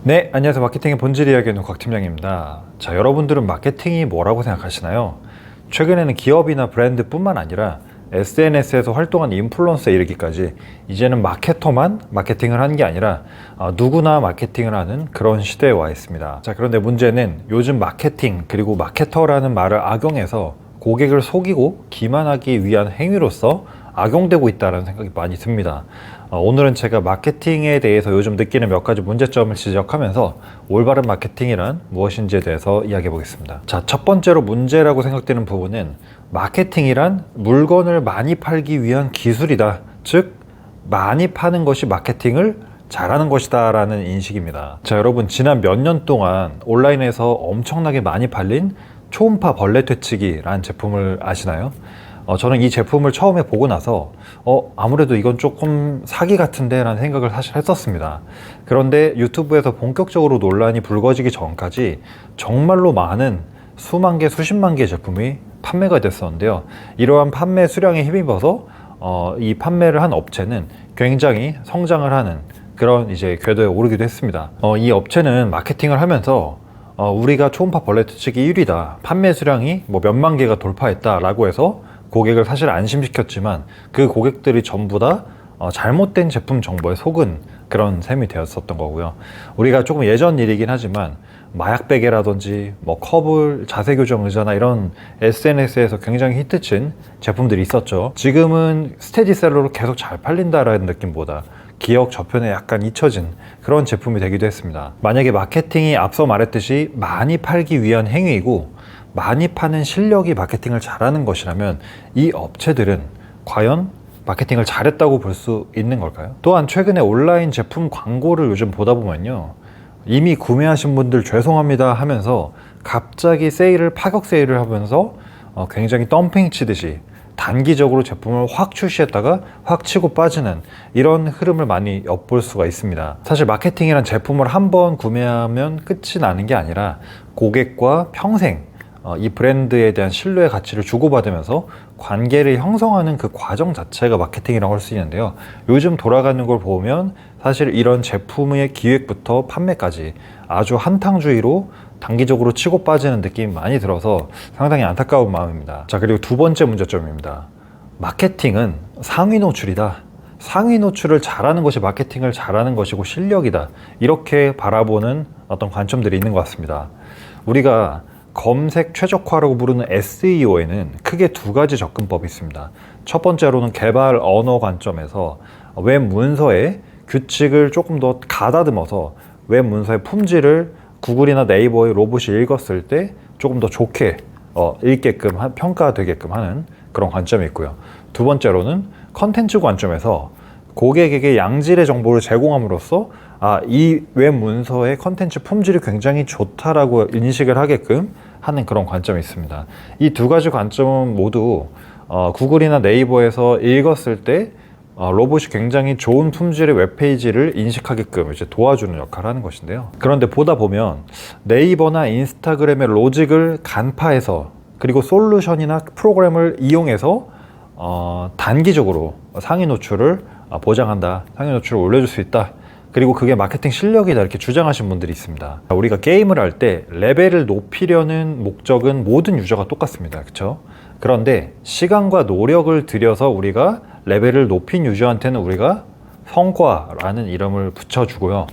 네, 안녕하세요. 마케팅의 본질 이야기하는 곽 팀장입니다. 자, 여러분들은 마케팅이 뭐라고 생각하시나요? 최근에는 기업이나 브랜드뿐만 아니라 SNS에서 활동한 인플루언서에 이르기까지 이제는 마케터만 마케팅을 하는 게 아니라 누구나 마케팅을 하는 그런 시대에 와 있습니다. 자, 그런데 문제는 요즘 마케팅 그리고 마케터라는 말을 악용해서 고객을 속이고 기만하기 위한 행위로서 악용되고 있다는 생각이 많이 듭니다. 오늘은 제가 마케팅에 대해서 요즘 느끼는 몇 가지 문제점을 지적하면서 올바른 마케팅이란 무엇인지에 대해서 이야기해 보겠습니다. 자, 첫 번째로 문제라고 생각되는 부분은 마케팅이란 물건을 많이 팔기 위한 기술이다. 즉, 많이 파는 것이 마케팅을 잘하는 것이다 라는 인식입니다. 자, 여러분, 지난 몇 년 동안 온라인에서 엄청나게 많이 팔린 초음파 벌레 퇴치기라는 제품을 아시나요? 저는 이 제품을 처음에 보고 나서 아무래도 이건 조금 사기 같은데 라는 생각을 사실 했었습니다. 그런데 유튜브에서 본격적으로 논란이 불거지기 전까지 정말로 많은 수만 개, 수십만 개의 제품이 판매가 됐었는데요. 이러한 판매 수량에 힘입어서 이 판매를 한 업체는 굉장히 성장을 하는 그런 이제 궤도에 오르기도 했습니다. 이 업체는 마케팅을 하면서 우리가 초음파 벌레 퇴치기 1위다. 판매 수량이 뭐 몇만 개가 돌파했다 라고 해서 고객을 사실 안심시켰지만 그 고객들이 전부 다 잘못된 제품 정보에 속은 그런 셈이 되었었던 거고요. 우리가 조금 예전 일이긴 하지만 마약 베개라든지 뭐 커블 자세 교정 의자나 이런 SNS에서 굉장히 히트친 제품들이 있었죠. 지금은 스테디셀러로 계속 잘 팔린다라는 느낌보다 기억 저편에 약간 잊혀진 그런 제품이 되기도 했습니다. 만약에 마케팅이 앞서 말했듯이 많이 팔기 위한 행위이고 많이 파는 실력이 마케팅을 잘하는 것이라면 이 업체들은 과연 마케팅을 잘했다고 볼 수 있는 걸까요? 또한 최근에 온라인 제품 광고를 요즘 보다 보면요, 이미 구매하신 분들 죄송합니다 하면서 갑자기 파격 세일을 하면서 굉장히 덤핑 치듯이 단기적으로 제품을 확 출시했다가 확 치고 빠지는 이런 흐름을 많이 엿볼 수가 있습니다. 사실 마케팅이란 제품을 한번 구매하면 끝이 나는 게 아니라 고객과 평생 이 브랜드에 대한 신뢰의 가치를 주고받으면서 관계를 형성하는 그 과정 자체가 마케팅이라고 할 수 있는데요. 요즘 돌아가는 걸 보면 사실 이런 제품의 기획부터 판매까지 아주 한탕주의로 단기적으로 치고 빠지는 느낌이 많이 들어서 상당히 안타까운 마음입니다. 자, 그리고 두 번째 문제점입니다. 마케팅은 상위 노출이다. 상위 노출을 잘하는 것이 마케팅을 잘하는 것이고 실력이다. 이렇게 바라보는 어떤 관점들이 있는 것 같습니다. 우리가 검색 최적화라고 부르는 SEO에는 크게 두 가지 접근법이 있습니다. 첫 번째로는 개발 언어 관점에서 웹 문서의 규칙을 조금 더 가다듬어서 웹 문서의 품질을 구글이나 네이버의 로봇이 읽었을 때 조금 더 좋게 읽게끔 평가되게끔 하는 그런 관점이 있고요. 두 번째로는 컨텐츠 관점에서 고객에게 양질의 정보를 제공함으로써 이 웹 문서의 컨텐츠 품질이 굉장히 좋다라고 인식을 하게끔 하는 그런 관점이 있습니다. 이 두 가지 관점은 모두 구글이나 네이버에서 읽었을 때 로봇이 굉장히 좋은 품질의 웹페이지를 인식하게끔 이제 도와주는 역할을 하는 것인데요. 그런데 보다 보면 네이버나 인스타그램의 로직을 간파해서 그리고 솔루션이나 프로그램을 이용해서 단기적으로 상위 노출을 보장한다, 상위 노출을 올려줄 수 있다, 그리고 그게 마케팅 실력이다 이렇게 주장하신 분들이 있습니다. 우리가 게임을 할 때 레벨을 높이려는 목적은 모든 유저가 똑같습니다. 그렇죠? 그런데 시간과 노력을 들여서 우리가 레벨을 높인 유저한테는 우리가 성과라는 이름을 붙여주고요.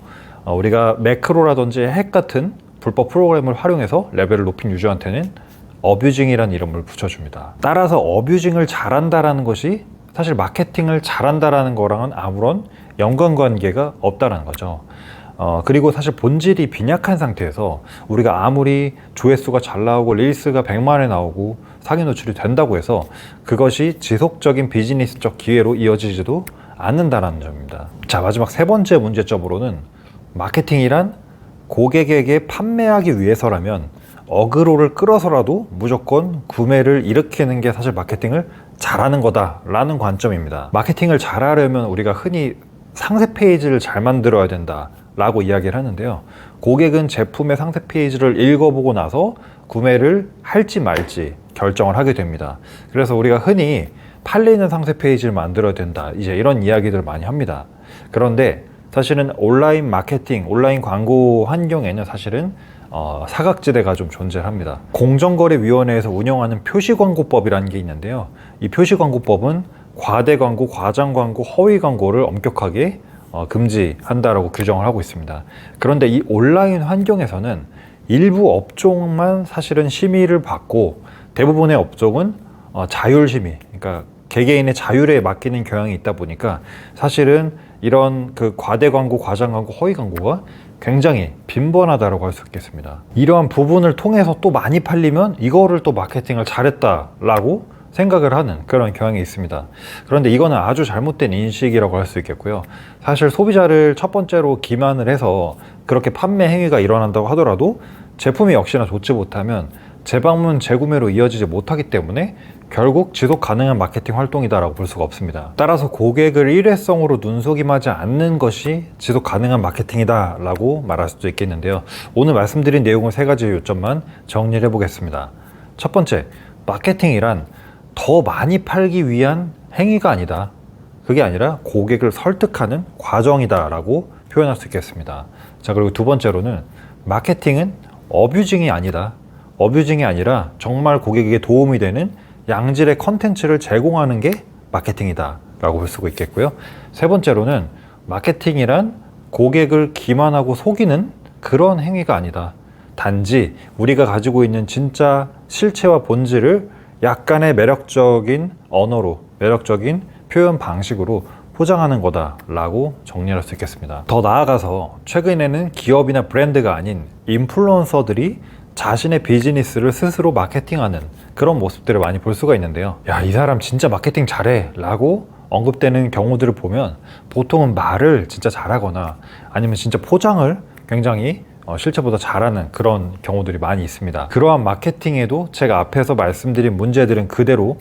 우리가 매크로라든지 핵 같은 불법 프로그램을 활용해서 레벨을 높인 유저한테는 어뷰징이라는 이름을 붙여줍니다. 따라서 어뷰징을 잘한다라는 것이 사실 마케팅을 잘한다라는 거랑은 아무런 연관관계가 없다라는 거죠. 그리고 사실 본질이 빈약한 상태에서 우리가 아무리 조회수가 잘 나오고 릴스가 100만에 나오고 상위 노출이 된다고 해서 그것이 지속적인 비즈니스적 기회로 이어지지도 않는다는 점입니다. 자, 마지막 세 번째 문제점으로는 마케팅이란 고객에게 판매하기 위해서라면 어그로를 끌어서라도 무조건 구매를 일으키는 게 사실 마케팅을 잘하는 거다라는 관점입니다. 마케팅을 잘하려면 우리가 흔히 상세 페이지를 잘 만들어야 된다 라고 이야기를 하는데요. 고객은 제품의 상세 페이지를 읽어보고 나서 구매를 할지 말지 결정을 하게 됩니다. 그래서 우리가 흔히 팔리는 상세 페이지를 만들어야 된다. 이제 이런 이야기들을 많이 합니다. 그런데 사실은 온라인 마케팅, 온라인 광고 환경에는 사실은 사각지대가 좀 존재합니다. 공정거래위원회에서 운영하는 표시광고법이라는 게 있는데요. 이 표시광고법은 과대 광고, 과장 광고, 허위 광고를 엄격하게 금지한다라고 규정을 하고 있습니다. 그런데 이 온라인 환경에서는 일부 업종만 사실은 심의를 받고 대부분의 업종은 자율 심의, 그러니까 개개인의 자율에 맡기는 경향이 있다 보니까 사실은 이런 그 과대 광고, 과장 광고, 허위 광고가 굉장히 빈번하다고 할 수 있겠습니다. 이러한 부분을 통해서 또 많이 팔리면 이거를 또 마케팅을 잘했다라고 생각을 하는 그런 경향이 있습니다. 그런데 이거는 아주 잘못된 인식이라고 할 수 있겠고요. 사실 소비자를 첫 번째로 기만을 해서 그렇게 판매 행위가 일어난다고 하더라도 제품이 역시나 좋지 못하면 재방문, 재구매로 이어지지 못하기 때문에 결국 지속 가능한 마케팅 활동이다라고 볼 수가 없습니다. 따라서 고객을 일회성으로 눈속임하지 않는 것이 지속 가능한 마케팅이다라고 말할 수도 있겠는데요. 오늘 말씀드린 내용을 세 가지 요점만 정리를 해보겠습니다. 첫 번째, 마케팅이란 더 많이 팔기 위한 행위가 아니다. 그게 아니라 고객을 설득하는 과정이다라고 표현할 수 있겠습니다. 자, 그리고 두 번째로는 마케팅은 어뷰징이 아니다. 어뷰징이 아니라 정말 고객에게 도움이 되는 양질의 컨텐츠를 제공하는 게 마케팅이다 라고 볼 수가 있겠고요. 세 번째로는 마케팅이란 고객을 기만하고 속이는 그런 행위가 아니다. 단지 우리가 가지고 있는 진짜 실체와 본질을 약간의 매력적인 언어로, 매력적인 표현 방식으로 포장하는 거다라고 정리할 수 있겠습니다. 더 나아가서 최근에는 기업이나 브랜드가 아닌 인플루언서들이 자신의 비즈니스를 스스로 마케팅하는 그런 모습들을 많이 볼 수가 있는데요. 야, 이 사람 진짜 마케팅 잘해 라고 언급되는 경우들을 보면 보통은 말을 진짜 잘하거나 아니면 진짜 포장을 굉장히 실제보다 잘하는 그런 경우들이 많이 있습니다. 그러한 마케팅에도 제가 앞에서 말씀드린 문제들은 그대로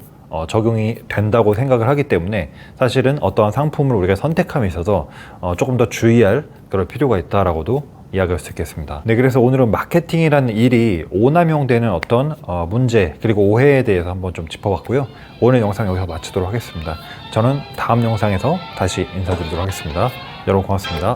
적용이 된다고 생각을 하기 때문에 사실은 어떠한 상품을 우리가 선택함에 있어서 조금 더 주의할 그럴 필요가 있다라고도 이야기할 수 있겠습니다. 네, 그래서 오늘은 마케팅이라는 일이 오남용되는 어떤 문제 그리고 오해에 대해서 한번 좀 짚어봤고요. 오늘 영상 여기서 마치도록 하겠습니다. 저는 다음 영상에서 다시 인사드리도록 하겠습니다. 여러분 고맙습니다.